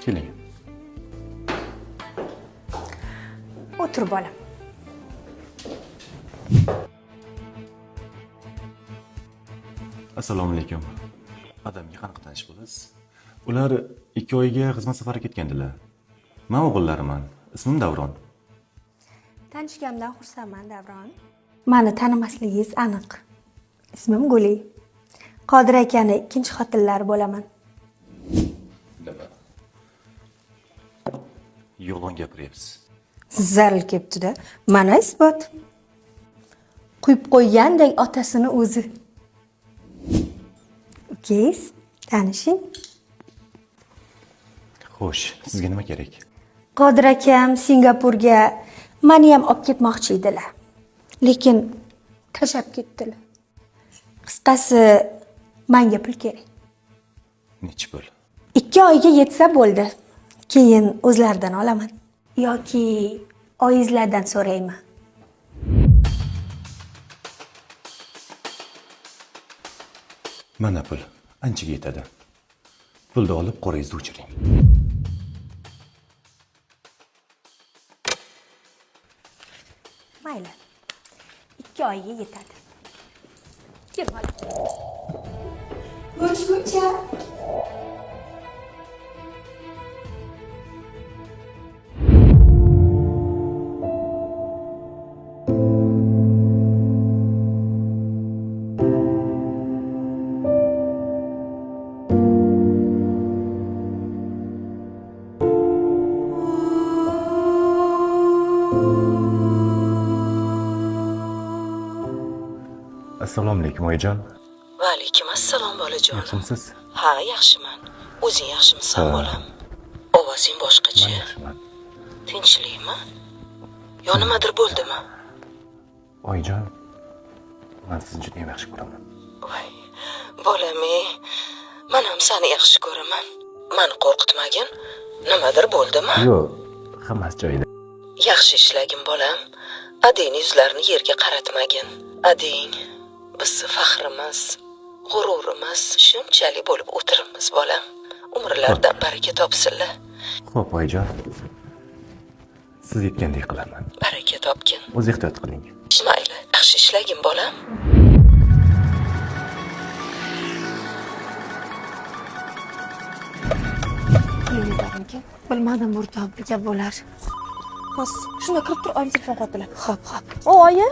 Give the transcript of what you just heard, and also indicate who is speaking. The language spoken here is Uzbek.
Speaker 1: Keling.
Speaker 2: O'tir bolam.
Speaker 1: Assalomu alaykum. Adamga qanaqa tanish bo'lasiz? Ular 2 oyga xizmat safariga ketgandilar. Men o'g'illariman. Ismim Davron.
Speaker 2: Tanishganimdan xursandman, Davron. Meni tanimasligingiz aniq. Ismim Guli. Qodir akani ikkinchi xotinlari bo'laman.
Speaker 1: Nima? Yolg'on gapiryapsiz.
Speaker 2: Zaril kelibdi-da. Mana isbot. Quyib qo'ygandek otasini o'zi. Ukangiz, tanishing.
Speaker 1: Xo'sh, sizga nima kerak?
Speaker 2: Qodir akam Singapurga meni ham olib ketmoqchi edilar. Lekin tashlab ketdilar. Qisqasi, menga pul kerak.
Speaker 1: Nechi pul?
Speaker 2: 2 oyga yetsa bo'ldi. Keyin o'zlaridan olaman. Yoki oyingizlardan so'rayman.
Speaker 1: Mana pul. Anchaga yetadi. Pulni olib qo'ringizni o'chiring.
Speaker 2: Mayli. 2 oyga yetadi. Kel bola. Ko'rishguncha.
Speaker 1: Assalomu alaykum oyijon.
Speaker 3: Va alaykum assalom bolajonim.
Speaker 1: Yaxshimisiz?
Speaker 3: Ha, yaxshiman. O'zing yaxshimisan bolam? Ovozing boshqacha.
Speaker 1: Men yaxshiman.
Speaker 3: Tinchlikmi? Yo nimadir bo'ldimi?
Speaker 1: Oyijon, men sizni juda ham yaxshi ko'raman.
Speaker 3: Voy, bolam-ey, men ham seni yaxshi ko'raman. Meni qo'rqitmagin. Nimadir bo'ldimi?
Speaker 1: Yo'q, hammasi joyida.
Speaker 3: Yaxshi ishlagin bolam. Ading yuzlarini yerga qaratmagin. Ading bizni faxrimiz, g'ururimiz. Shunchalik bo'lib o'tiribmiz bolam. Umrlardan baraka topsinlar.
Speaker 1: Xo'p, oyijon. Siz aytgandek qilaman.
Speaker 3: Baraka topgin.
Speaker 1: O'z ehtiyot qiling.
Speaker 3: Mayli, yaxshi ishlagin bolam.
Speaker 2: Qilinadigan. Bilmadim, murtobliga bo'lar. Xos, shunda kirib tur, oyim telefon qildilar. Xo'p. O, oyi,